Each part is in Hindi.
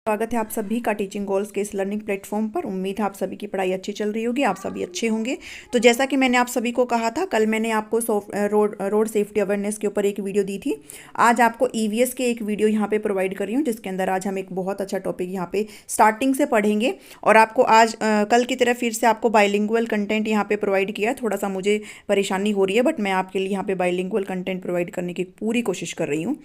स्वागत है आप सभी का टीचिंग गोल्स के इस लर्निंग प्लेटफॉर्म पर। उम्मीद है आप सभी की पढ़ाई अच्छी चल रही होगी, आप सभी अच्छे होंगे। तो जैसा कि मैंने आप सभी को कहा था, कल मैंने आपको रोड सेफ्टी अवेयरनेस के ऊपर एक वीडियो दी थी। आज आपको ईवीएस के एक वीडियो यहाँ पे प्रोवाइड कर रही हूँ, जिसके अंदर आज हम एक बहुत अच्छा टॉपिक यहाँ पे स्टार्टिंग से पढ़ेंगे। और आपको आज कल की तरह फिर से आपको बाइलिंगुअल कंटेंट यहाँ पे प्रोवाइड किया। थोड़ा सा मुझे परेशानी हो रही है, बट मैं आपके लिए यहाँ पे बाइलिंगुअल कंटेंट प्रोवाइड करने की पूरी कोशिश कर रही हूँ।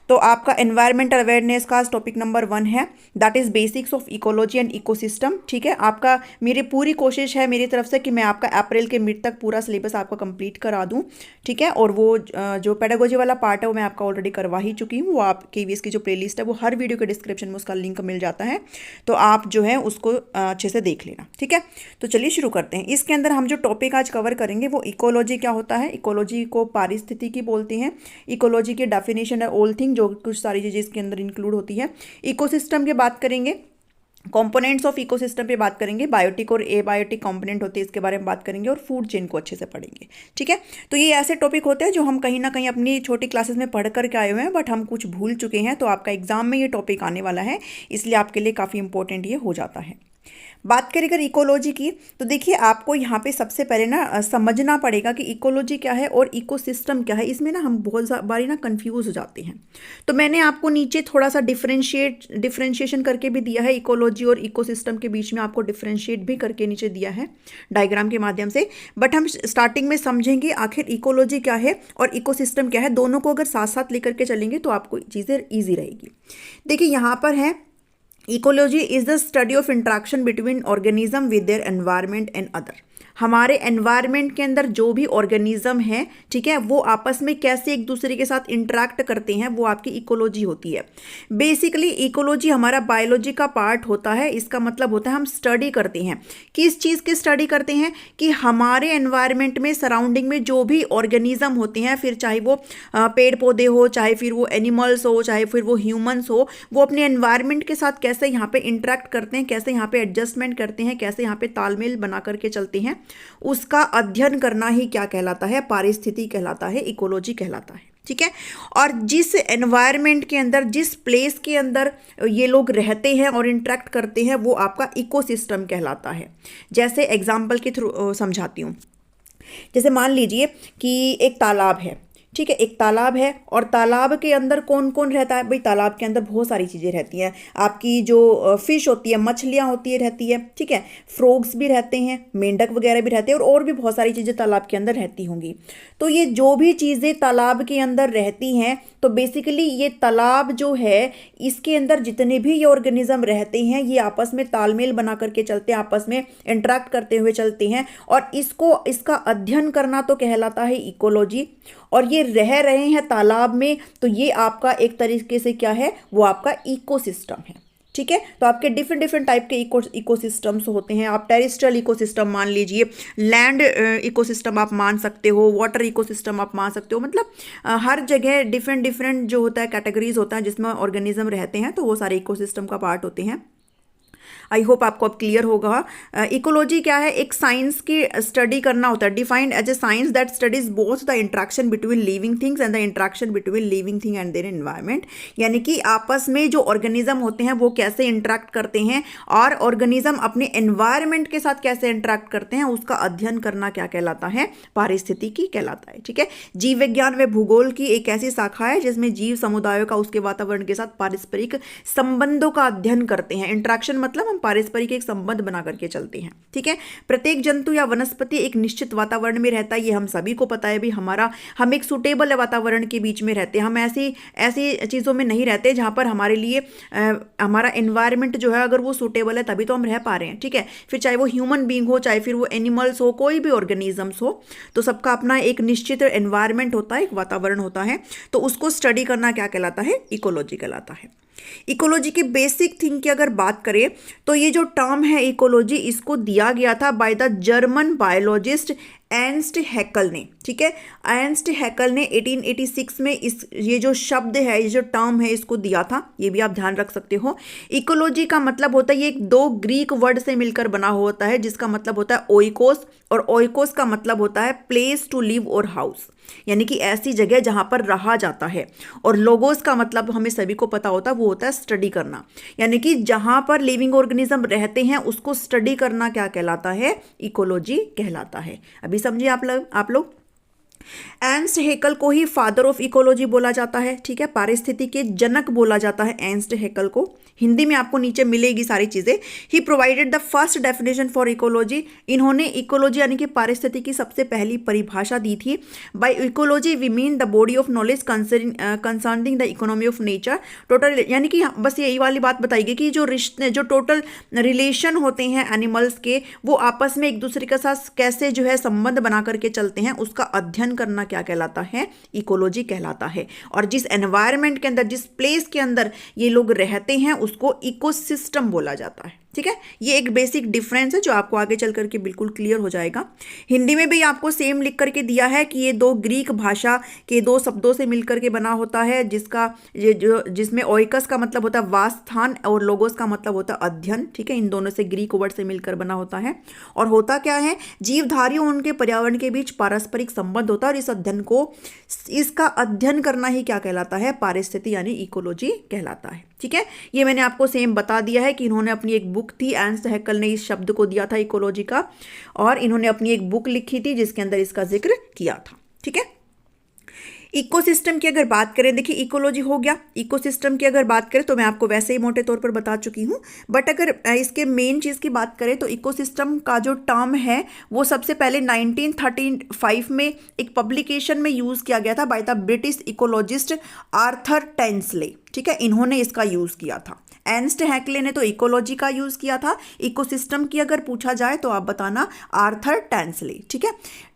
तो आपका एनवायरमेंटल अवेयरनेस का टॉपिक नंबर 1 है, that is basics of ecology and ecosystem. ठीक है, आपका मेरी पूरी कोशिश है मेरी तरफ से कि मैं आपका अप्रैल के मिड तक पूरा सिलेबस आपका कंप्लीट करा दूं। ठीक है, और वो जो पेडागोजी वाला पार्ट है वो मैं आपका ऑलरेडी करवा ही चुकी हूँ। वो आप केवीएस की जो प्लेलिस्ट है वो हर वीडियो के डिस्क्रिप्शन में उसका लिंक मिल जाता है, तो आप जो है उसको अच्छे से देख लेना। ठीक है, तो चलिए शुरू करते हैं। इसके अंदर हम जो टॉपिक आज कवर करेंगे वो इकोलॉजी क्या होता है, इकोलॉजी को पारिस्थितिकी बोलते हैं, इकोलॉजी की डेफिनेशन है ऑल थिंग, जो कुछ सारी चीज़ें इसके अंदर इंक्लूड होती है। इकोसिस्टम की बात करेंगे, कंपोनेंट्स ऑफ इकोसिस्टम पे बात करेंगे, बायोटिक और एबायोटिक कंपोनेंट होते हैं इसके बारे में बात करेंगे, और फूड चेन को अच्छे से पढ़ेंगे। ठीक है, तो ये ऐसे टॉपिक होते हैं जो हम कहीं ना कहीं अपनी छोटी क्लासेस में पढ़ करके आए हुए हैं, बट हम कुछ भूल चुके हैं। तो आपका एग्जाम में ये टॉपिक आने वाला है, इसलिए आपके लिए काफ़ी इंपॉर्टेंट ये हो जाता है। बात करें अगर इकोलॉजी की, तो देखिए आपको यहाँ पे सबसे पहले ना समझना पड़ेगा कि इकोलॉजी क्या है और इकोसिस्टम क्या है। इसमें ना हम बहुत बारी ना कंफ्यूज हो जाते हैं। तो मैंने आपको नीचे थोड़ा सा डिफरेंशिएशन करके भी दिया है, इकोलॉजी और इकोसिस्टम के बीच में आपको डिफरेंशिएट भी करके नीचे दिया है डायग्राम के माध्यम से। बट हम स्टार्टिंग में समझेंगे आखिर इकोलॉजी क्या है और इकोसिस्टम क्या है। दोनों को अगर साथ साथ लेकर के चलेंगे तो आपको चीज़ें ईजी रहेगी। देखिए यहाँ पर है, ecology is the study of interaction between organism with their environment and other. हमारे एनवायरनमेंट के अंदर जो भी ऑर्गेनिज्म है, ठीक है, वो आपस में कैसे एक दूसरे के साथ इंटरेक्ट करते हैं, वो आपकी इकोलॉजी होती है। बेसिकली इकोलॉजी हमारा बायोलॉजी का पार्ट होता है। इसका मतलब होता है हम स्टडी करते हैं। किस चीज़ की स्टडी करते हैं कि हमारे एनवायरनमेंट में सराउंडिंग में जो भी ऑर्गेनिज्म होते हैं, फिर चाहे वो पेड़ पौधे हो, चाहे फिर वो एनिमल्स हो, चाहे फिर वो ह्यूमंस हो, वो अपने एनवायरनमेंट के साथ कैसे यहाँ पे इंटरेक्ट करते हैं, कैसे यहाँ पे एडजस्टमेंट करते हैं, कैसे यहाँ पे तालमेल बना करके चलते हैं, उसका अध्ययन करना ही क्या कहलाता है, पारिस्थितिकी कहलाता है, इकोलॉजी कहलाता है। ठीक है, और जिस एनवायरनमेंट के अंदर, जिस प्लेस के अंदर ये लोग रहते हैं और इंटरेक्ट करते हैं, वो आपका इकोसिस्टम कहलाता है। जैसे एग्जाम्पल के थ्रू समझाती हूँ। जैसे मान लीजिए कि एक तालाब है, ठीक है, एक तालाब है और तालाब के अंदर कौन कौन रहता है भाई। तालाब के अंदर बहुत सारी चीज़ें रहती हैं। आपकी जो फिश होती है, मछलियाँ होती है, रहती है, ठीक है, फ्रॉग्स भी रहते हैं, मेंढक वगैरह भी रहते हैं, और भी बहुत सारी चीज़ें तालाब के अंदर रहती होंगी। तो ये जो भी चीज़ें तालाब के अंदर रहती हैं, तो बेसिकली ये तालाब जो है, इसके अंदर जितने भी ये ऑर्गेनिज्म रहते हैं, ये आपस में तालमेल बना करके चलते हैं, आपस में इंटरेक्ट करते हुए चलते हैं, और इसका अध्ययन करना तो कहलाता है इकोलॉजी। और ये रह रहे हैं तालाब में, तो ये आपका एक तरीके से क्या है, वो आपका इकोसिस्टम है। ठीक है, तो आपके डिफरेंट टाइप के इकोसिस्टम्स होते हैं। आप टेरेस्ट्रियल इकोसिस्टम मान लीजिए, लैंड इकोसिस्टम आप मान सकते हो, वाटर इकोसिस्टम आप मान सकते हो। मतलब हर जगह डिफरेंट जो होता है कैटेगरीज होता है जिसमें ऑर्गेनिज्म रहते हैं, तो वो सारे इकोसिस्टम का पार्ट होते हैं। आई होप आपको अब क्लियर होगा। इकोलॉजी क्या है, एक साइंस की स्टडी करना होता है, defined as a science that studies both the interaction between living things and the interaction between living thing and their environment. यानी कि आपस में जो ऑर्गेनिज्म होते हैं वो कैसे इंट्रैक्ट करते हैं, और ऑर्गेनिज्म अपने एनवायरनमेंट के साथ कैसे इंट्रैक्ट करते हैं, उसका अध्ययन करना क्या कहलाता है, पारिस्थितिकी कहलाता है। ठीक है, जीव विज्ञान व भूगोल की एक ऐसी शाखा है जिसमें जीव समुदायों का उसके वातावरण के साथ पारस्परिक संबंधों का अध्ययन करते हैं। इंट्रैक्शन मतलब हम पारस्परिक एक संबंध बना करके चलते हैं। ठीक है, प्रत्येक जंतु या वनस्पति एक निश्चित वातावरण में रहता है, ये हम सभी को पता है भी। हम एक सुटेबल वातावरण के बीच में रहते हैं। हम ऐसी चीज़ों में नहीं रहते जहाँ पर हमारे लिए हमारा एनवायरनमेंट जो है अगर वो सुटेबल है तभी तो हम रह पा रहे हैं। ठीक है, फिर चाहे वो ह्यूमन बींग हो, चाहे फिर वो एनिमल्स हो, कोई भी ऑर्गेनिजम्स हो, तो सबका अपना एक निश्चित एनवायरनमेंट होता है, एक वातावरण होता है। तो उसको स्टडी करना क्या कहलाता है, इकोलॉजी कहलाता है। इकोलॉजी की बेसिक थिंग की अगर बात करें, तो ये जो टर्म है इकोलॉजी, इसको दिया गया था बाय द जर्मन बायोलॉजिस्ट एर्नस्ट हैकल ने, ठीक है, एर्नस्ट हैकल ने 1886 में ये जो शब्द है, ये जो टर्म है, इसको दिया था। ये भी आप ध्यान रख सकते हो। इकोलॉजी का मतलब होता है, ये एक 2 ग्रीक वर्ड से मिलकर बना होता है, जिसका मतलब होता है ओइकोस, और ओइकोस का मतलब होता है प्लेस टू लिव और हाउस, यानी कि ऐसी जगह जहां पर रहा जाता है। और लोगोस का मतलब हमें सभी को पता होता है, वो होता है स्टडी करना, यानी कि जहां पर लिविंग ऑर्गेनिज्म रहते हैं उसको स्टडी करना क्या कहलाता है? इकोलॉजी कहलाता है। अभी समझिए आप लोग। एर्नस्ट हैकल को ही फादर ऑफ इकोलॉजी बोला जाता है, ठीक है, पारिस्थितिकी के जनक बोला जाता है एर्नस्ट हैकल को। हिंदी में आपको नीचे मिलेगी सारी चीजें। He provided the first definition for ecology, इन्होंने इकोलॉजी यानी कि पारिस्थितिकी की सबसे पहली परिभाषा दी थी। By ecology we mean the body of knowledge concerning the economy of nature. Total, यानी कि बस यही वाली बात बताइए कि जो रिश्ते, जो टोटल रिलेशन होते हैं एनिमल्स के, वो आपस में एक दूसरे के साथ कैसे जो है संबंध बना करके चलते हैं, उसका अध्ययन करना क्या कहलाता है? इकोलॉजी कहलाता है। और जिस एनवायरनमेंट के अंदर, जिस प्लेस के अंदर ये लोग रहते हैं, उसको इकोसिस्टम बोला जाता है, ठीक है। ये एक बेसिक डिफरेंस है जो आपको आगे चल करके बिल्कुल क्लियर हो जाएगा। हिंदी में भी आपको सेम लिख करके दिया है कि ये 2 ग्रीक भाषा के 2 शब्दों से मिलकर के बना होता है, जिसमें ओइकस का मतलब होता है वासस्थान और लोगोस का मतलब होता है अध्ययन, ठीक है। इन दोनों से ग्रीक वर्ड से मिलकर बना होता है। और होता क्या है? जीवधारियों उनके पर्यावरण के बीच पारस्परिक संबंध होता है, और इस अध्ययन को, इसका अध्ययन करना ही क्या कहलाता है? पारिस्थितिकी यानी इकोलॉजी कहलाता है, ठीक है। ये मैंने आपको सेम बता दिया है कि इन्होंने अपनी एक बुक थी, एर्नस्ट हैकल ने इस शब्द को दिया था इकोलॉजी का, और इन्होंने अपनी एक बुक लिखी थी जिसके अंदर इसका जिक्र किया था, ठीक है। इकोसिस्टम की अगर बात करें, देखिए इकोलॉजी हो गया, इकोसिस्टम की अगर बात करें तो मैं आपको वैसे ही मोटे तौर पर बता चुकी हूँ, बट अगर इसके मेन चीज़ की बात करें तो इकोसिस्टम का जो टर्म है वो सबसे पहले 1935 में एक पब्लिकेशन में यूज़ किया गया था by the British ecologist Arthur Tansley, ठीक है। इन्होंने इसका यूज़ किया था। एर्नस्ट हैकले ने तो इकोलॉजी का यूज़ किया था। इकोसिस्टम की अगर पूछा जाए तो आप बताना आर्थर टेंसले, ठीक है।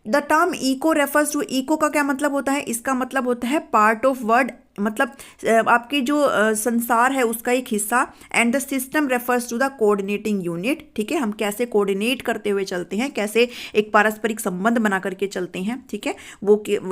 The term eco refers to, eco का क्या मतलब होता है? इसका मतलब होता है पार्ट ऑफ वर्ड, मतलब आपकी जो संसार है उसका एक हिस्सा। And the system refers to the coordinating unit, ठीक है। हम कैसे कोऑर्डिनेट करते हुए चलते हैं, कैसे एक पारस्परिक संबंध बना करके चलते हैं, ठीक है।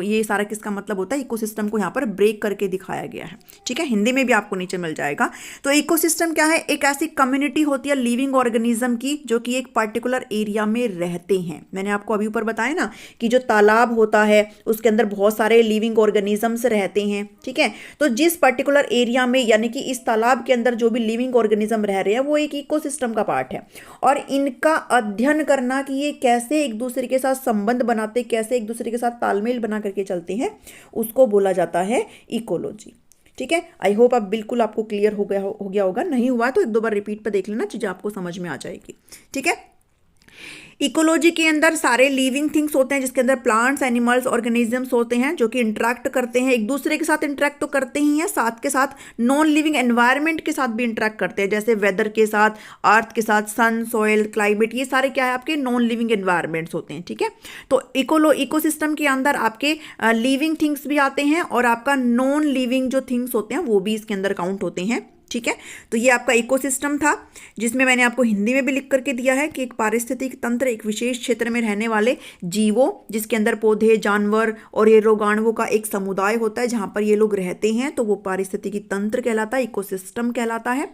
ये सारा किसका मतलब होता है? इकोसिस्टम को यहाँ पर ब्रेक करके दिखाया गया है, ठीक है। हिंदी में भी आपको नीचे मिल जाएगा। तो इकोसिस्टम क्या है? एक ऐसी कम्युनिटी होती है लिविंग ऑर्गेनिज्म की जो कि एक पर्टिकुलर एरिया में रहते हैं। मैंने आपको अभी ऊपर बताया ना कि जो तालाब होता है उसके अंदर बहुत सारे लिविंग ऑर्गेनिजम्स रहते हैं, ठीक है। तो जिस पर्टिकुलर एरिया में, यानी कि इस तालाब के अंदर जो भी लिविंग ऑर्गेनिज्म रह रहे हैं वो एक इकोसिस्टम का पार्ट है। और इनका अध्ययन करना कि ये कैसे एक दूसरे के साथ संबंध बनाते, कैसे एक दूसरे के साथ तालमेल बना करके चलते हैं, उसको बोला जाता है इकोलॉजी, ठीक है। आई होप आप बिल्कुल आपको क्लियर हो गया होगा। नहीं हुआ तो 1-2 बार रिपीट पर देख लेना, चीज़ें आपको समझ में आ जाएगी, ठीक है। इकोलॉजी के अंदर सारे लिविंग थिंग्स होते हैं, जिसके अंदर प्लांट्स, एनिमल्स, ऑर्गेनिजम्स होते हैं जो कि इंटरेक्ट करते हैं, एक दूसरे के साथ इंटरेक्ट तो करते ही हैं, साथ के साथ नॉन लिविंग एनवायरनमेंट के साथ भी इंटरेक्ट करते हैं, जैसे वेदर के साथ, अर्थ के साथ, सन, सॉइल, क्लाइमेट, ये सारे क्या है? आपके नॉन लिविंग एनवायरमेंट्स होते हैं, ठीक है। तो इकोसिस्टम के अंदर आपके लिविंग थिंग्स भी आते हैं और आपका नॉन लिविंग जो थिंग्स होते हैं वो भी इसके अंदर काउंट होते हैं, ठीक है। तो ये आपका इकोसिस्टम था, जिसमें मैंने आपको हिंदी में भी लिख करके दिया है कि एक पारिस्थितिक तंत्र एक विशेष क्षेत्र में रहने वाले जीवों, जिसके अंदर पौधे, जानवर और ये रोगाणुओं का एक समुदाय होता है जहां पर ये लोग रहते हैं, तो वो पारिस्थितिकी तंत्र कहलाता है, इकोसिस्टम कहलाता है।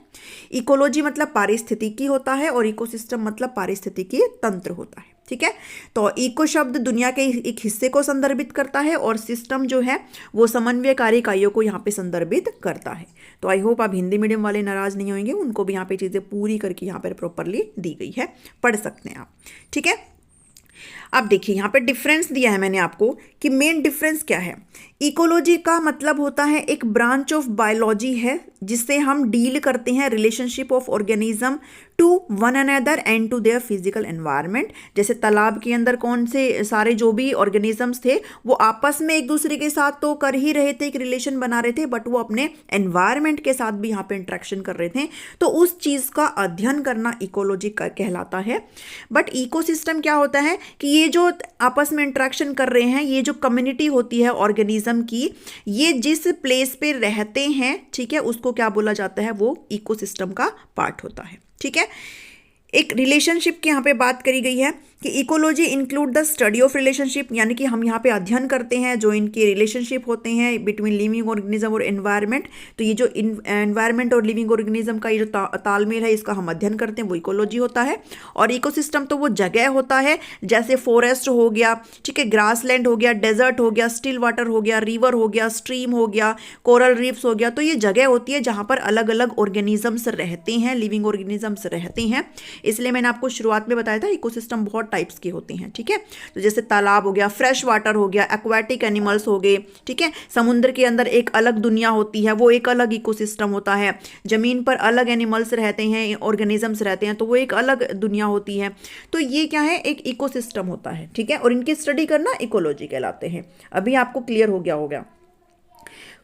इकोलॉजी मतलब पारिस्थितिकी होता है और इकोसिस्टम मतलब पारिस्थितिकी तंत्र होता है, ठीक है। तो इको शब्द दुनिया के एक हिस्से को संदर्भित करता है और सिस्टम जो है वो समन्वयकारी इकाइयों को यहाँ पे संदर्भित करता है। तो आई होप आप हिंदी मीडियम वाले नाराज नहीं होंगे, उनको भी यहाँ पे चीज़ें पूरी करके यहाँ पर प्रॉपरली दी गई है, पढ़ सकते हैं आप, ठीक है। अब देखिए यहाँ पे डिफरेंस दिया है मैंने आपको कि मेन डिफरेंस क्या है। इकोलॉजी का मतलब होता है एक ब्रांच ऑफ बायोलॉजी है जिससे हम डील करते हैं relationship of organism to one another and to their physical environment. जैसे तालाब के अंदर कौन से सारे जो भी ऑर्गेनिजम्स थे वो आपस में एक दूसरे के साथ तो कर ही रहे थे, एक रिलेशन बना रहे थे, बट वो अपने एनवायरनमेंट के साथ भी यहाँ पे इंट्रैक्शन कर रहे थे, तो उस चीज़ का अध्ययन करना इकोलॉजी कहलाता है। बट इकोसिस्टम क्या होता है कि ये जो आपस में इंट्रैक्शन कर रहे हैं, ये जो कम्युनिटी होती है ऑर्गेनिज्म की, ये जिस प्लेस पे रहते हैं, ठीक है, उसको क्या बोला जाता है? वो इकोसिस्टम का पार्ट होता है, ठीक है। एक रिलेशनशिप की यहाँ पे बात करी गई है कि ecology include the study of relationship, यानी कि हम यहाँ पे अध्ययन करते हैं जो इनके रिलेशनशिप होते हैं बिटवीन लिविंग ऑर्गेनिज्म और एनवायरनमेंट। तो ये जो एनवायरनमेंट और लिविंग ऑर्गेनिज्म का ये जो तालमेल है इसका हम अध्ययन करते हैं वो इकोलॉजी होता है। और इकोसिस्टम तो वो जगह होता है जैसे फॉरेस्ट हो गया, ठीक है, ग्रासलैंड हो गया, डेजर्ट हो गया, स्टिल वाटर हो गया, रिवर हो गया, स्ट्रीम हो गया, कोरल रीफ्स हो गया। तो ये जगह होती है जहाँ पर अलग अलग ऑर्गेनिजम्स रहते हैं, लिविंग ऑर्गेनिजम्स रहते हैं। इसलिए मैंने आपको शुरुआत में बताया था इकोसिस्टम बहुत टाइप्स के होते हैं, ठीक है। तो जैसे तालाब हो गया, फ्रेश वाटर हो गया, एक्वाटिक एनिमल्स हो गए, ठीक है। समुद्र के अंदर एक अलग दुनिया होती है, वो एक अलग इकोसिस्टम होता है। जमीन पर अलग एनिमल्स रहते हैं, ऑर्गेनिजम्स रहते हैं, तो वो एक अलग दुनिया होती है। तो ये क्या है, एक इकोसिस्टम होता है, ठीक है। और इनकी स्टडी करना इकोलॉजी कहलाते हैं। अभी आपको क्लियर हो गया होगा।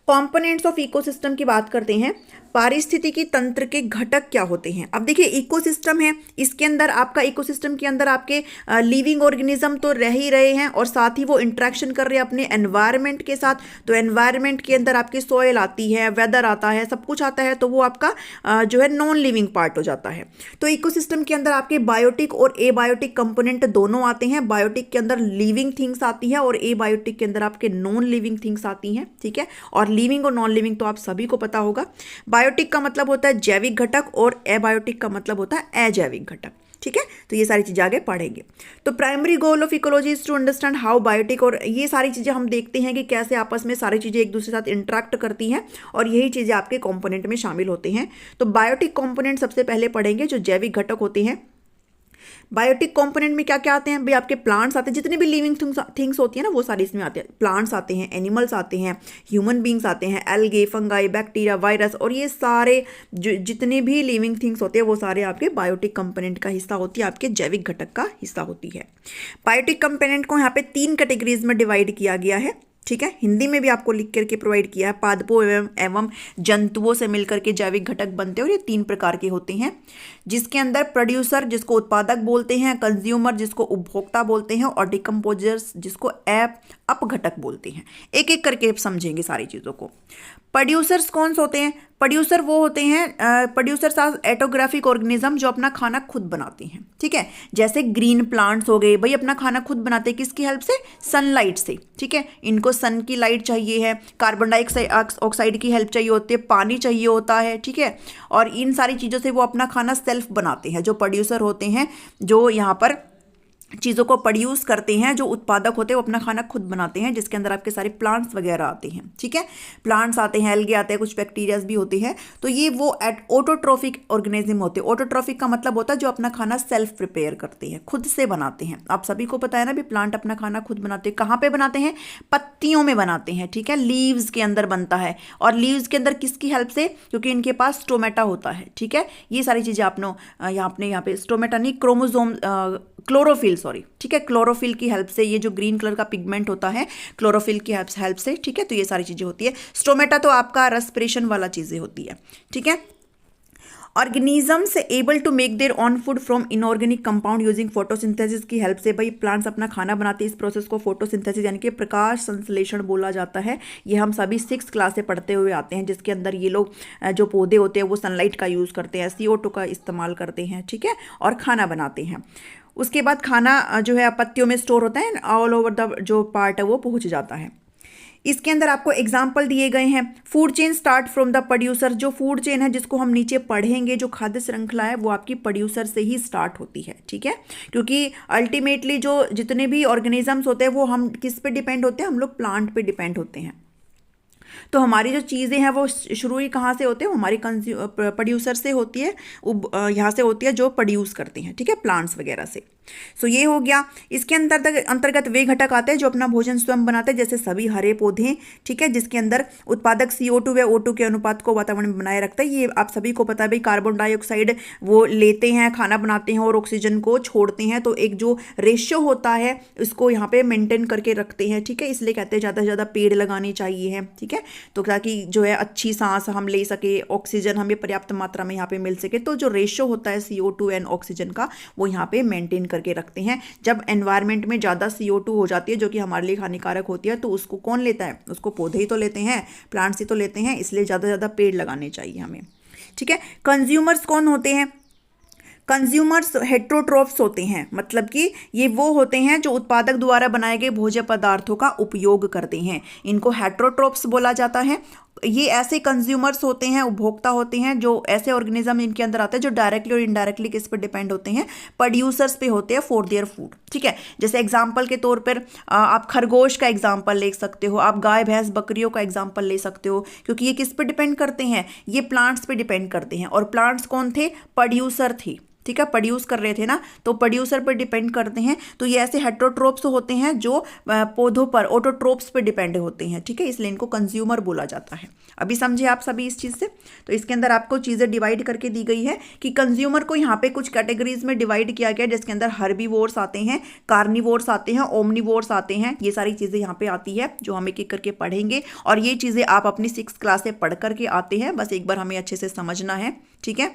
कंपोनेंट्स ऑफ इकोसिस्टम की बात करते हैं। पारिस्थितिकी तंत्र के घटक क्या होते हैं। अब देखिए इकोसिस्टम है, इसके अंदर आपका इकोसिस्टम के अंदर आपके लिविंग ऑर्गेनिज्म तो रह ही रहे हैं और साथ ही वो इंटरेक्शन कर रहे हैं अपने एनवायरनमेंट के साथ। तो एनवायरनमेंट के अंदर आपकी सॉइल आती है, वेदर आता है, सब कुछ आता है, तो वो आपका जो है नॉन लिविंग पार्ट हो जाता है। तो इकोसिस्टम के अंदर आपके बायोटिक और एबायोटिक कंपोनेंट दोनों आते हैं। बायोटिक के अंदर लिविंग थिंग्स आती है और एबायोटिक के अंदर आपके नॉन लिविंग थिंग्स आती हैं, ठीक है। और लिविंग और नॉन लिविंग तो आप सभी को पता होगा। बायोटिक का मतलब होता है जैविक घटक और एबायोटिक का मतलब होता है अजैविक घटक, ठीक है। तो ये सारी चीजें आगे पढ़ेंगे। तो primary goal of ecology is to understand how biotic, और ये सारी चीजें हम देखते हैं कि कैसे आपस में सारी चीजें एक दूसरे के साथ इंटरेक्ट करती हैं और यही चीजें आपके कंपोनेंट में शामिल होते हैं। तो बायोटिक कंपोनेंट सबसे पहले पढ़ेंगे जो जैविक घटक होते हैं। बायोटिक कंपोनेंट में क्या क्या आते हैं भाई, आपके प्लांट्स आते हैं, जितने भी लिविंग थिंग्स होती है ना वो सारी इसमें आते हैं। प्लांट्स आते हैं, एनिमल्स आते हैं, ह्यूमन बींग्स आते हैं, एल्गे, फंगाई, बैक्टीरिया, वायरस, और ये सारे जितने भी लिविंग थिंग्स होते हैं वो सारे आपके बायोटिक कंपोनेंट का हिस्सा होती है, आपके जैविक घटक का हिस्सा होती है। बायोटिक कंपोनेंट को यहाँ पे 3 कैटेगरीज में डिवाइड किया गया है, ठीक है। हिंदी में भी आपको लिख करके प्रोवाइड किया है। पादपों एवं जंतुओं से मिलकर के जैविक घटक बनते हैं और ये 3 प्रकार के होते हैं, जिसके अंदर प्रोड्यूसर जिसको उत्पादक बोलते हैं, कंज्यूमर जिसको उपभोक्ता बोलते हैं, और डिकम्पोजर्स जिसको अपघटक बोलते हैं। एक एक करके समझेंगे सारी चीज़ों को। प्रोड्यूसर्स कौन से होते हैं? प्रोड्यूसर वो होते हैं, प्रोड्यूसर्स आर एटोग्राफिक ऑर्गेनिज्म जो अपना खाना खुद बनाते हैं, ठीक है। जैसे ग्रीन प्लांट्स हो गए, भाई अपना खाना खुद बनाते हैं किसकी हेल्प से? सनलाइट से, ठीक है। इनको सन की लाइट चाहिए है, कार्बन डाइऑक्साइड की हेल्प चाहिए होती है, पानी चाहिए होता है, ठीक है। और इन सारी चीज़ों से वो अपना खाना सेल्फ बनाते हैं। जो प्रोड्यूसर होते हैं, जो यहाँ पर चीज़ों को प्रोड्यूस करते हैं, जो उत्पादक होते हैं वो अपना खाना खुद बनाते हैं, जिसके अंदर आपके सारे प्लांट्स वगैरह आते हैं, ठीक है। प्लांट्स आते हैं, एल्गे आते हैं, कुछ बैक्टीरियाज भी होते हैं। तो ये वो ऑटोट्रोफिक ऑर्गेनिज्म होते हैं। ऑटोट्रोफिक का मतलब होता है जो अपना खाना सेल्फ प्रिपेयर करते हैं, खुद से बनाते हैं। आप सभी को पता है ना भी प्लांट अपना खाना खुद बनाते हैं। कहाँ पे बनाते हैं? पत्तियों में बनाते हैं, ठीक है। लीव्स के अंदर बनता है, और लीव्स के अंदर किसकी हेल्प से? क्योंकि इनके पास स्टोमेटा होता है, ठीक है। ये सारी चीज़ें आपने यहाँ पे स्टोमेटा नहीं, क्रोमोजोम, क्लोरोफिल, सॉरी, ठीक है। क्लोरोफिल की हेल्प से, ये जो ग्रीन कलर का पिगमेंट होता है क्लोरोफिल की हेल्प से, ठीक है। तो ये सारी चीजें होती है। स्टोमेटा तो आपका रेस्पिरेशन वाला चीजें होती है, ठीक है। Organisms able to make their own food from inorganic compound using photosynthesis की हेल्प से, भाई प्लांट्स अपना खाना बनाते हैं। इस प्रोसेस को फोटोसिंथेसिस यानी कि प्रकाश संश्लेषण बोला जाता है। ये हम सभी 6th क्लास से पढ़ते हुए आते हैं, जिसके अंदर ये लोग जो पौधे होते हैं वो सनलाइट का यूज़ करते हैं, CO2 का इस्तेमाल करते हैं, ठीक है, और खाना बनाते हैं। उसके बाद खाना जो है पत्तियों में स्टोर होता है, ऑल ओवर द जो पार्ट है वो पहुंच जाता है। इसके अंदर आपको एग्जाम्पल दिए गए हैं। Food chain start from the producer, जो फूड चेन है जिसको हम नीचे पढ़ेंगे, जो खाद्य श्रृंखला है वो आपकी प्रोड्यूसर से ही स्टार्ट होती है, ठीक है। क्योंकि अल्टीमेटली जो जितने भी ऑर्गेनिजम्स होते हैं वो हम किस पे डिपेंड होते हैं? हम लोग प्लांट पे डिपेंड होते हैं। तो हमारी जो चीज़ें हैं वो शुरू ही कहाँ से होते हैं? हमारी प्रोड्यूसर से होती है, यहाँ से होती है जो प्रोड्यूस करते हैं, ठीक है, प्लांट्स वगैरह से। सो ये हो गया। इसके अंतर्गत वे घटक आते हैं जो अपना भोजन स्वयं बनाते हैं, जैसे सभी हरे पौधे, ठीक है, जिसके अंदर उत्पादक CO2 व O2 के अनुपात को वातावरण में बनाए रखता है। ये आप सभी को पता है भाई, कार्बन डाइऑक्साइड वो लेते हैं, खाना बनाते हैं, और ऑक्सीजन को छोड़ते हैं। तो एक जो रेशियो होता है उसको यहाँ पे मेंटेन करके रखते हैं, ठीक है। इसलिए कहते हैं ज़्यादा से ज़्यादा पेड़ लगाने चाहिए, ठीक है। तो ताकि जो है अच्छी सांस हम ले सके, ऑक्सीजन हमें पर्याप्त मात्रा में यहाँ पे मिल सके। तो जो रेशियो होता है CO2 एंड ऑक्सीजन का, वो यहाँ पे मेंटेन करके रखते हैं। जब एनवायरनमेंट में ज़्यादा CO2 हो जाती है जो कि हमारे लिए हानिकारक होती है, तो उसको कौन लेता है? उसको पौधे ही तो लेते हैं, प्लांट्स ही तो लेते हैं। इसलिए ज़्यादा से ज़्यादा पेड़ लगाने चाहिए हमें, ठीक है। कंज्यूमर्स कौन होते हैं? कंज्यूमर्स हेट्रोट्रोफ्स होते हैं, मतलब कि ये वो होते हैं जो उत्पादक द्वारा बनाए गए भोज्य पदार्थों का उपयोग करते हैं, इनको हेट्रोट्रोफ्स बोला जाता है। ये ऐसे कंज्यूमर्स होते हैं, उपभोक्ता होते हैं, जो ऐसे ऑर्गेनिज्म इनके अंदर आते हैं जो डायरेक्टली और इनडायरेक्टली किस पर डिपेंड होते हैं, प्रोड्यूसर्स पे होते हैं फॉर देयर फूड। ठीक है, जैसे एग्जांपल के तौर पर आप खरगोश का एग्जांपल ले सकते हो, आप गाय भैंस बकरियों का एग्जांपल ले सकते हो, क्योंकि ये किस पे डिपेंड करते हैं, ये प्लांट्स पे डिपेंड करते हैं। और प्लांट्स कौन थे, प्रोड्यूसर थे। ठीक है, प्रोड्यूस कर रहे थे ना, तो प्रोड्यूसर पर डिपेंड करते हैं। तो ये ऐसे हेट्रोट्रोप्स होते हैं जो पौधों पर, ऑटोट्रोप्स पर डिपेंड होते हैं। ठीक है, इसलिए इनको कंज्यूमर बोला जाता है। अभी समझे आप सभी इस चीज़ से। तो इसके अंदर आपको चीज़ें डिवाइड करके दी गई है कि कंज्यूमर को यहाँ पे कुछ कैटेगरीज में डिवाइड किया गया, जिसके अंदर हर्बीवोर्स आते हैं, कार्निवोर्स आते हैं, ओमनिवोर्स आते हैं। ये सारी चीज़ें यहाँ पे आती है जो हम एक एक करके पढ़ेंगे, और ये चीज़ें आप अपनी 6th क्लास से पढ़ करके आते हैं, बस एक बार हमें अच्छे से समझना है। ठीक है,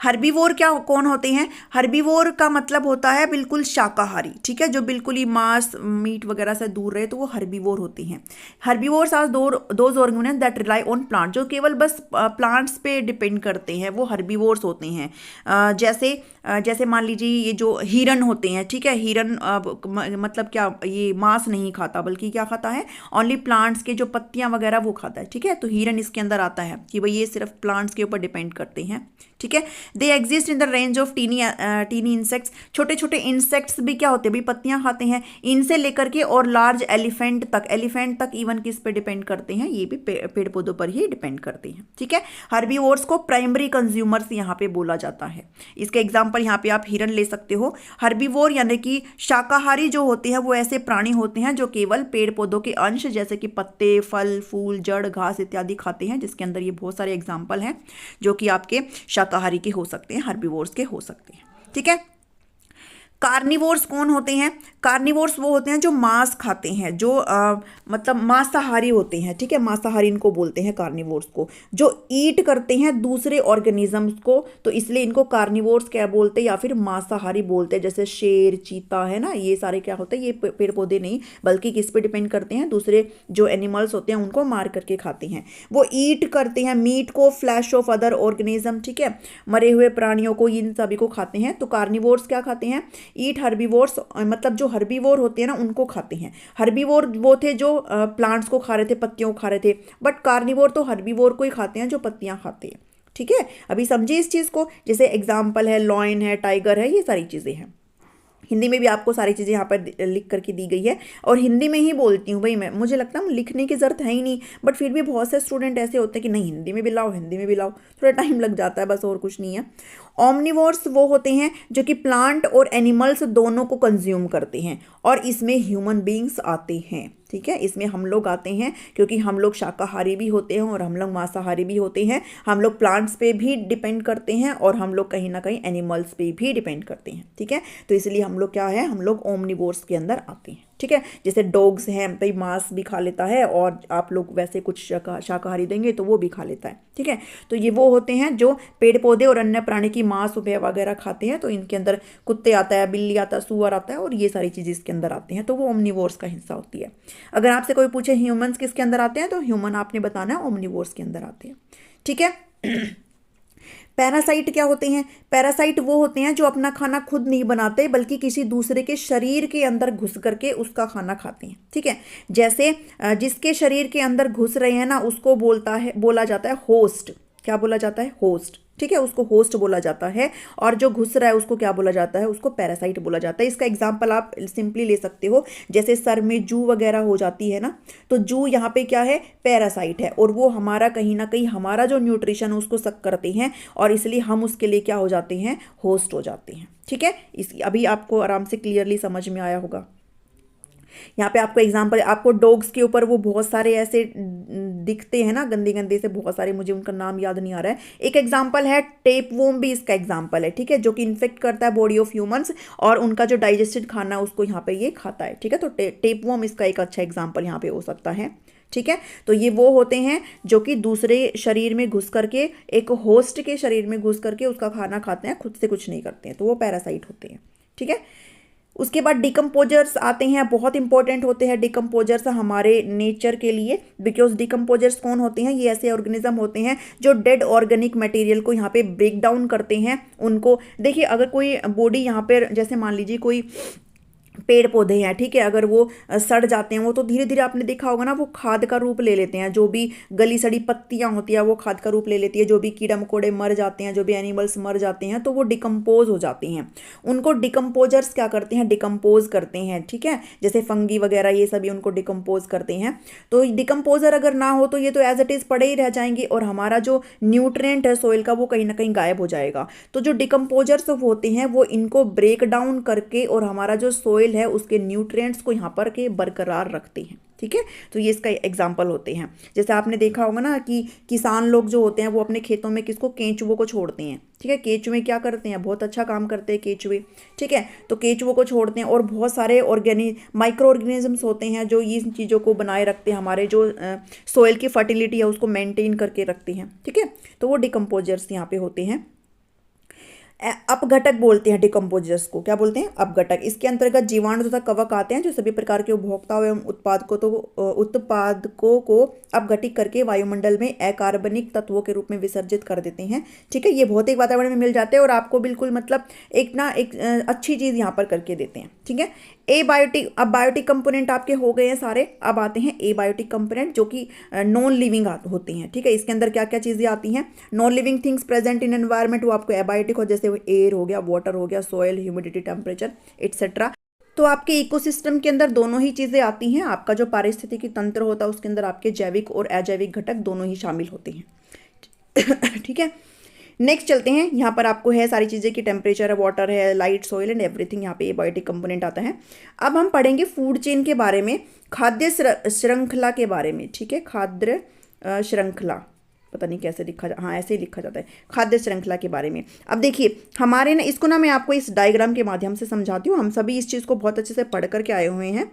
हर्बीवोर क्या कौन होते हैं, हर्बीवोर का मतलब होता है बिल्कुल शाकाहारी। ठीक है, जो बिल्कुल ही मांस मीट वगैरह से दूर रहे, तो वो हर्बीवोर होते हैं। Herbivores are those organism that rely on plant, जो केवल बस प्लांट्स पे डिपेंड करते हैं, वो हर्बीवोर्स होते हैं। जैसे मान लीजिए ये जो हिरन होते हैं, ठीक है, हिरन मतलब क्या, ये मांस नहीं खाता, बल्कि क्या खाता है, ओनली प्लांट्स के जो पत्तियां वगैरह वो खाता है। ठीक है, तो हिरन इसके अंदर आता है कि भाई ये सिर्फ प्लांट्स के ऊपर डिपेंड करते हैं। ठीक है, they exist in the range of tiny insects, छोटे छोटे इंसेक्ट्स भी क्या होते हैं भाई, पत्तियां खाते हैं, इनसे लेकर के और लार्ज एलिफेंट तक इवन किस पे डिपेंड करते हैं, ये भी पेड़ पौधों पर ही डिपेंड करते हैं। ठीक है, हर्बीवोर्स को प्राइमरी कंज्यूमर्स यहाँ पे बोला जाता है। इसके एग्जाम्पल यहाँ पे आप हिरन ले सकते हो। हर्बीवोर यानी कि शाकाहारी जो होते हैं, वो ऐसे प्राणी होते हैं जो केवल पेड़ पौधों के अंश जैसे कि पत्ते, फल, फूल, जड़, घास इत्यादि खाते हैं, जिसके अंदर ये बहुत सारे एग्जाम्पल हैं जो कि आपके शाकाहारी के हो सकते हैं, हर्बीवोर्स के हो सकते हैं। ठीक है, कार्निवोर्स कौन होते हैं, कार्निवोर्स वो होते हैं जो मांस खाते हैं, जो मतलब मांसाहारी होते हैं। ठीक है, मांसाहारी इनको बोलते हैं कार्निवोर्स को, जो ईट करते हैं दूसरे ऑर्गेनिजम्स को, तो इसलिए इनको कार्निवोर्स क्या बोलते हैं, या फिर मांसाहारी बोलते हैं। जैसे शेर, चीता है ना, ये सारे क्या होते हैं, ये पेड़ पौधे नहीं बल्कि किस पे डिपेंड करते हैं, दूसरे जो एनिमल्स होते हैं उनको मार करके खाते हैं। वो ईट करते हैं मीट को, फ्लैश ऑफ अदर ऑर्गेनिज्म, ठीक है, मरे हुए प्राणियों को, इन सभी को खाते हैं। तो कार्निवोर्स क्या खाते हैं, ईट हर्बीवोर्स, मतलब जो हर्बीवोर होते हैं ना उनको खाते हैं। हर्बीवोर वो थे जो प्लांट्स को खा रहे थे, पत्तियों को खा रहे थे, बट कार्निवोर तो हर्बीवोर को ही खाते हैं जो पत्तियां खाते हैं। ठीक है, अभी समझिए इस चीज़ को। जैसे एग्जाम्पल है लॉयन है, टाइगर है, ये सारी चीज़ें हैं। हिंदी में भी आपको सारी चीज़ें यहाँ पर लिख करके दी गई है, और हिंदी में ही बोलती हूँ भाई मैं, मुझे लगता है लिखने की ज़रूरत है ही नहीं, बट फिर भी बहुत से स्टूडेंट ऐसे होते हैं कि नहीं हिंदी में भी लाओ, हिंदी में भी लाओ, थोड़ा टाइम लग जाता है, बस और कुछ नहीं है। ओमनिवोर्स वो होते हैं जो कि प्लांट और एनिमल्स दोनों को कंज्यूम करते हैं, और इसमें ह्यूमन बींग्स आते हैं। ठीक है, इसमें हम लोग आते हैं, क्योंकि हम लोग शाकाहारी भी होते हैं और हम लोग मांसाहारी भी होते हैं। हम लोग प्लांट्स पे भी डिपेंड करते हैं, और हम लोग कहीं ना कहीं एनिमल्स पे भी डिपेंड करते हैं। ठीक है, तो इसलिए हम लोग क्या है, हम लोग ओमनिवोर्स के अंदर आते हैं। ठीक है, जैसे डॉग्स हैं भाई, मांस भी खा लेता है, और आप लोग वैसे कुछ शाकाहारी देंगे तो वो भी खा लेता है। ठीक है, तो ये वो होते हैं जो पेड़ पौधे और अन्य प्राणी की मांस वगैरह खाते हैं। तो इनके अंदर कुत्ते आता है, बिल्ली आता है, सुअर आता है, और ये सारी चीज़ें इसके अंदर आती हैं, तो वो ओमनिवोर्स का हिस्सा होती है। अगर आपसे कोई पूछे ह्यूमंस किसके अंदर आते हैं, तो ह्यूमन आपने बताना है ओमनिवोर्स के अंदर आते हैं। ठीक है, पैरासाइट क्या होते हैं, पैरासाइट वो होते हैं जो अपना खाना खुद नहीं बनाते, बल्कि किसी दूसरे के शरीर के अंदर घुस करके उसका खाना खाते हैं। ठीक है, जैसे जिसके शरीर के अंदर घुस रहे हैं ना, उसको बोला जाता है होस्ट। क्या बोला जाता है, होस्ट। ठीक है, उसको होस्ट बोला जाता है, और जो घुस रहा है उसको क्या बोला जाता है, उसको पैरासाइट बोला जाता है। इसका एग्जांपल आप सिंपली ले सकते हो, जैसे सर में जू वगैरह हो जाती है ना, तो जू यहाँ पे क्या है, पैरासाइट है, और वो हमारा कहीं ना कहीं हमारा जो न्यूट्रिशन उसको सक करते हैं, और इसलिए हम उसके लिए क्या हो जाते हैं, होस्ट हो जाते हैं। ठीक है, अभी आपको आराम से क्लियरली समझ में आया होगा। यहाँ पे आपको एग्जांपल, आपको डॉग्स के ऊपर वो बहुत सारे ऐसे दिखते हैं ना, गंदे गंदे से, बहुत सारे, मुझे उनका नाम याद नहीं आ रहा है। एक एग्जांपल है टेपवॉर्म, भी इसका एग्जांपल है। ठीक है, जो कि इन्फेक्ट करता है बॉडी ऑफ ह्यूमंस, और उनका जो डाइजेस्टेड खाना है उसको यहाँ पे ये खाता है। ठीक है, तो टेपवॉर्म इसका एक अच्छा एग्जाम्पल यहाँ पे हो सकता है। ठीक है, तो ये वो होते हैं जो कि दूसरे शरीर में घुस करके, एक होस्ट के शरीर में घुस करके उसका खाना खाते हैं, खुद से कुछ नहीं करते हैं, तो वो पैरासाइट होते हैं। ठीक है, उसके बाद डिकम्पोजर्स आते हैं, बहुत इंपॉर्टेंट होते हैं डिकम्पोजर्स हमारे नेचर के लिए, बिकॉज डिकम्पोजर्स कौन होते हैं, ये ऐसे ऑर्गेनिज्म होते हैं जो डेड ऑर्गेनिक मटेरियल को यहाँ पे ब्रेक डाउन करते हैं। उनको देखिए, अगर कोई बॉडी यहाँ पर जैसे मान लीजिए कोई पेड़ पौधे हैं, ठीक है, अगर वो सड़ जाते हैं, वो तो धीरे धीरे आपने देखा होगा ना, वो खाद का रूप ले लेते हैं। जो भी गली सड़ी पत्तियां होती है वो खाद का रूप ले लेती है। जो भी कीड़ा मकोड़े मर जाते हैं, जो भी एनिमल्स मर जाते हैं, तो वो डिकम्पोज हो जाते हैं। उनको डिकम्पोजर्स क्या करते हैं, डिकम्पोज करते हैं, ठीक है। जैसे फंगी वगैरह ये सभी उनको डिकम्पोज करते हैं। तो डिकम्पोजर अगर ना हो तो ये तो एज इट इज पड़े ही रह जाएंगे और हमारा जो न्यूट्रिएंट है सोइल का वो कहीं ना कहीं गायब हो जाएगा। तो जो डिकम्पोजर्स होते हैं वो इनको ब्रेक डाउन करके और हमारा जो सोइल है उसके न्यूट्रिएंट्स को यहाँ पर के बरकरार रखते हैं, ठीक है। तो ये इसका एग्जाम्पल होते हैं। जैसे आपने देखा होगा ना कि किसान लोग जो होते हैं वो अपने खेतों में किसको, केंचुओं को छोड़ते हैं, ठीक है। केंचुए क्या करते हैं, बहुत अच्छा काम करते हैं केंचुए, ठीक है। तो केंचुओं को छोड़ते हैं और बहुत सारे माइक्रो ऑर्गेनिजम्स होते हैं जो इन चीज़ों को बनाए रखते हैं, हमारे जो सोइल की फर्टिलिटी है उसको मेंटेन करके रखते हैं, ठीक है। तो वो डिकम्पोजर्स यहाँ पे होते हैं। अपघटक बोलते हैं डिकम्पोजर्स को, क्या बोलते हैं, अपघटक। इसके अंतर्गत जीवाणु तथा कवक आते हैं जो सभी प्रकार के उपभोक्ताओं एवं उत्पादकों को अपघटित करके वायुमंडल में अकार्बनिक तत्वों के रूप में विसर्जित कर देते हैं, ठीक है। ये भौतिक वातावरण में मिल जाते हैं और आपको बिल्कुल मतलब एक अच्छी चीज़ यहाँ पर करके देते हैं, ठीक है। एबायोटिक, अब बायोटिक कंपोनेंट आपके हो गए हैं सारे। अब आते हैं एबायोटिक कंपोनेंट जो कि नॉन लिविंग होते हैं, ठीक है। इसके अंदर क्या क्या चीज़ें आती हैं, non living things present in environment, वो आपको एबायोटिक हो, जैसे एयर हो गया, वाटर हो गया, सॉइल, ह्यूमिडिटी, टेम्परेचर एक्सेट्रा। तो आपके इकोसिस्टम के अंदर दोनों ही चीज़ें आती हैं। आपका जो पारिस्थितिकी तंत्र होता है उसके अंदर आपके जैविक और अजैविक घटक दोनों ही शामिल होते हैं, ठीक है। नेक्स्ट चलते हैं, यहाँ पर आपको है सारी चीज़ें की टेम्परेचर है, वाटर है, लाइट, सॉइल एंड एवरीथिंग, यहाँ पे एबायोटिक कंपोनेंट आता है। अब हम पढ़ेंगे फूड चेन के बारे में, खाद्य श्रृंखला के बारे में, ठीक है। खाद्य श्रृंखला, पता नहीं कैसे लिखा हाँ ऐसे ही लिखा जाता है, खाद्य श्रृंखला के बारे में। अब देखिए हमारे ना, इसको ना मैं आपको इस डायग्राम के माध्यम से समझाती हूँ। हम सभी इस चीज़ को बहुत अच्छे से पढ़ करके आए हुए हैं,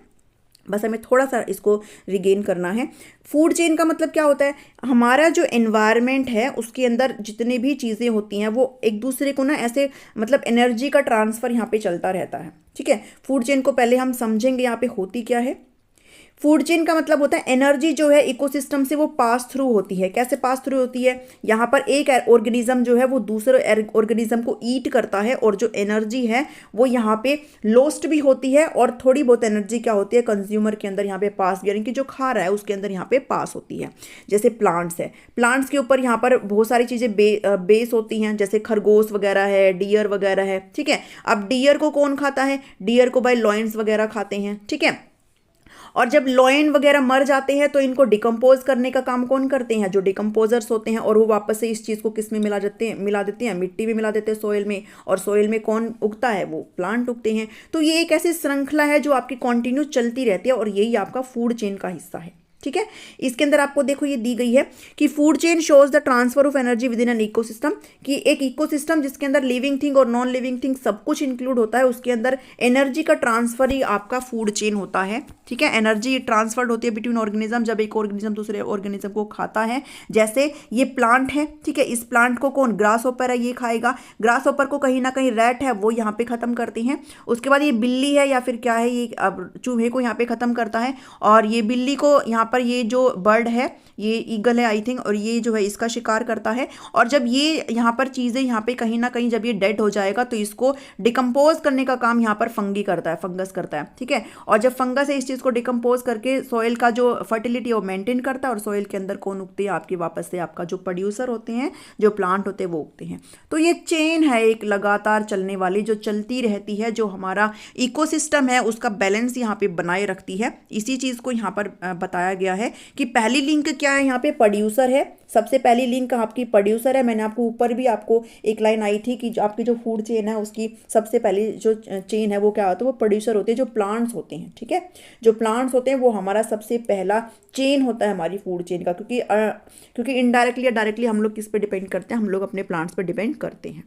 बस हमें थोड़ा सा इसको रिगेन करना है। फूड चेन का मतलब क्या होता है, हमारा जो एनवायरनमेंट है उसके अंदर जितने भी चीज़ें होती हैं वो एक दूसरे को ना ऐसे मतलब एनर्जी का ट्रांसफ़र यहाँ पे चलता रहता है, ठीक है। फूड चेन को पहले हम समझेंगे यहाँ पे होती क्या है। फूड चेन का मतलब होता है एनर्जी जो है इकोसिस्टम से वो पास थ्रू होती है। कैसे पास थ्रू होती है, यहाँ पर एक ऑर्गेनिज्म जो है वो दूसरे ऑर्गेनिज्म को ईट करता है और जो एनर्जी है वो यहाँ पे लॉस्ट भी होती है और थोड़ी बहुत एनर्जी क्या होती है कंज्यूमर के अंदर यहाँ पे पास, यानी कि जो खा रहा है उसके अंदर यहाँ पे पास होती है। जैसे प्लांट्स है, प्लांट्स के ऊपर यहाँ पर बहुत सारी चीज़ें बेस होती हैं, जैसे खरगोश वगैरह है, डियर वगैरह है, ठीक है। अब डियर को कौन खाता है, डियर को भाई लॉयंस वगैरह खाते हैं, ठीक है। और जब लॉयन वगैरह मर जाते हैं तो इनको डिकम्पोज करने का काम कौन करते हैं, जो डिकम्पोजर्स होते हैं, और वो वापस से इस चीज़ को किस में मिला देते हैं, मिट्टी में मिला देते हैं, सॉइल में। और सॉइल में कौन उगता है, वो प्लांट उगते हैं। तो ये एक ऐसी श्रृंखला है जो आपकी कंटिन्यू चलती रहती है और यही आपका फूड चेन का हिस्सा है, ठीक है। इसके अंदर आपको देखो ये दी गई है कि food chain shows the transfer of energy with in an ecosystem, कि एक इकोसिस्टम जिसके अंदर लिविंग थिंग और नॉन लिविंग थिंग सब कुछ इंक्लूड होता है, उसके अंदर एनर्जी का ट्रांसफर ही आपका फूड चेन होता है, ठीक है। एनर्जी ट्रांसफर्ड होती है बिटवीन ऑर्गेनिज्म, जब एक ऑर्गेनिज्म दूसरे ऑर्गेनिज्म को खाता है। जैसे ये प्लांट है, ठीक है, इस प्लांट को कौन, ग्रास होपर है, ये खाएगा। ग्रास होपर को कहीं ना कहीं रैट है वो यहाँ पे खत्म करते हैं। उसके बाद ये बिल्ली है या फिर क्या है, ये अब चूहे को यहाँ पे खत्म करता है। और ये बिल्ली को यहाँ पर ये जो बर्ड है, ये ईगल है आई थिंक, और ये जो है इसका शिकार करता है। और जब ये यहाँ पर चीज़ें यहाँ पे कहीं ना कहीं जब ये डेड हो जाएगा तो इसको डिकम्पोज करने का काम यहाँ पर फंगी करता है, फंगस करता है, ठीक है। और जब फंगस है इस चीज़ को डिकम्पोज करके सॉइल का जो फर्टिलिटी है वो मेंटेन करता है। और सॉइल के अंदर कौन उगते हैं, आपकी वापस से आपका जो प्रोड्यूसर होते हैं, जो प्लांट होते हैं वो उगते हैं। तो ये चेन है एक लगातार चलने वाली, जो चलती रहती है, जो हमारा इकोसिस्टम है उसका बैलेंस यहाँ पे बनाए रखती है। इसी चीज़ को यहाँ पर बताया गया है कि पहली लिंक क्या है, यहाँ पे प्रोड्यूसर है। सबसे पहली लिंक आपकी प्रोड्यूसर है। मैंने आपको ऊपर भी आपको एक लाइन आई थी कि जो आपकी जो फूड चेन है उसकी सबसे पहली जो चेन है वो क्या होता है, वो प्रोड्यूसर होते हैं, जो प्लांट्स होते हैं, ठीक है। जो प्लांट्स होते हैं वो हमारा सबसे पहला चेन होता है हमारी फूड चेन का, क्योंकि इनडायरेक्टली या डायरेक्टली हम लोग किस पे डिपेंड करते हैं, हम लोग अपने प्लांट्स पे डिपेंड करते हैं।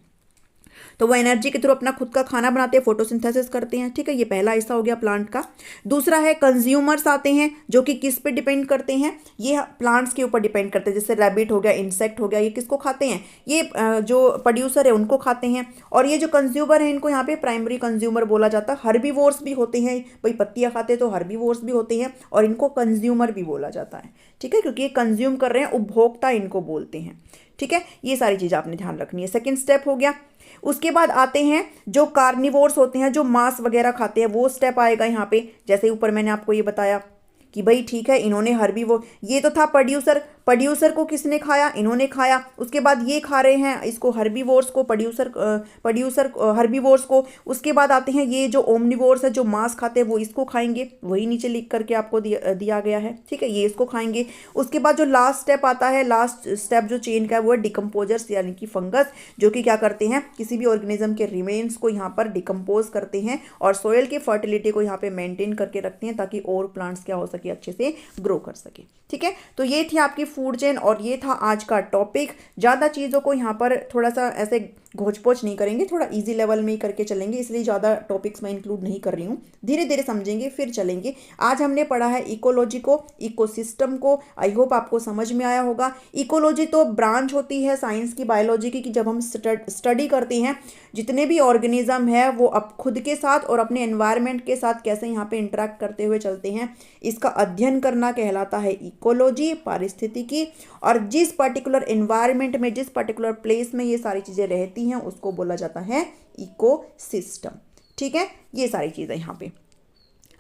तो वो एनर्जी के थ्रू अपना खुद का खाना बनाते हैं, फोटोसिंथेसिस करते हैं। ठीक है, ये पहला हिस्सा हो गया प्लांट का। दूसरा है कंज्यूमर्स आते हैं, जो कि किस पे डिपेंड करते हैं, ये प्लांट्स के ऊपर डिपेंड करते हैं। जैसे रैबिट हो गया, इंसेक्ट हो गया, ये किसको खाते हैं, ये जो प्रोड्यूसर है उनको खाते हैं। और ये जो कंज्यूमर है इनको यहाँ पे प्राइमरी कंज्यूमर बोला जाता है। हर्बीवोर्स भी होते हैं, भाई पत्तियां खाते हैं तो हर्बीवोर्स भी होते हैं, और इनको कंज्यूमर भी बोला जाता है। ठीक है, क्योंकि ये कंज्यूम कर रहे हैं, उपभोक्ता इनको बोलते हैं। ठीक है, ये सारी चीज़ आपने ध्यान रखनी है। सेकेंड स्टेप हो गया। उसके बाद आते हैं जो कार्निवोर्स होते हैं, जो मांस वगैरह खाते हैं, वो स्टेप आएगा यहाँ पे। जैसे ऊपर मैंने आपको ये बताया कि भाई ठीक है, इन्होंने ये तो था प्रोड्यूसर को किसने खाया, इन्होंने खाया। उसके बाद ये खा रहे हैं इसको, हर्बीवोर्स को, प्रोड्यूसर हर्बीवोर्स को। उसके बाद आते हैं ये जो ओमनिवोर्स है, जो मांस खाते हैं, वो इसको खाएंगे, वही नीचे लिख करके आपको दिया गया है। ठीक है, ये इसको खाएंगे। उसके बाद जो लास्ट स्टेप आता है, लास्ट स्टेप जो चेन का है, वो है डिकम्पोजर्स, यानी कि फंगस, जो कि क्या करते हैं, किसी भी ऑर्गेनिज्म के रिमेन्स को यहाँ पर डिकम्पोज करते हैं और सोयल की फर्टिलिटी को यहाँ पे मेंटेन करके रखते हैं, ताकि और प्लांट्स क्या हो सके, अच्छे से ग्रो कर सके। ठीक है, तो ये थी आपकी फूड चेन और ये था आज का टॉपिक। ज़्यादा चीज़ों को यहाँ पर थोड़ा सा ऐसे घोच पोच नहीं करेंगे, थोड़ा इजी लेवल में ही करके चलेंगे, इसलिए ज़्यादा टॉपिक्स मैं इंक्लूड नहीं कर रही हूँ। धीरे धीरे समझेंगे फिर चलेंगे। आज हमने पढ़ा है इकोलॉजी को, इकोसिस्टम को। आई होप आपको समझ में आया होगा। इकोलॉजी तो ब्रांच होती है साइंस की, बायोलॉजी की, कि जब हम स्टडी करते हैं जितने भी ऑर्गेनिज्म है वो अब खुद के साथ और अपने एनवायरनमेंट के साथ कैसे यहाँ पे इंटरेक्ट करते हुए चलते हैं, इसका अध्ययन करना कहलाता है इकोलॉजी, पारिस्थितिकी। और जिस पर्टिकुलर एनवायरनमेंट में, जिस पर्टिकुलर प्लेस में ये सारी चीज़ें रहती हैं, उसको बोला जाता है इकोसिस्टम। ठीक है, ये सारी चीज़ें यहाँ पे।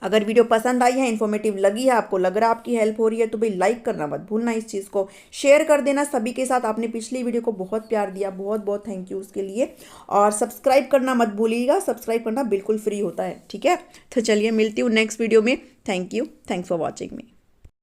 अगर वीडियो पसंद आई है, इन्फॉर्मेटिव लगी है, आपको लग रहा है आपकी हेल्प हो रही है, तो भाई लाइक करना मत भूलना, इस चीज़ को शेयर कर देना सभी के साथ। आपने पिछली वीडियो को बहुत प्यार दिया, बहुत बहुत थैंक यू उसके लिए। और सब्सक्राइब करना मत भूलिएगा, सब्सक्राइब करना बिल्कुल फ्री होता है। ठीक है, तो चलिए मिलती हूँ नेक्स्ट वीडियो में। Thank you, thanks for watching me.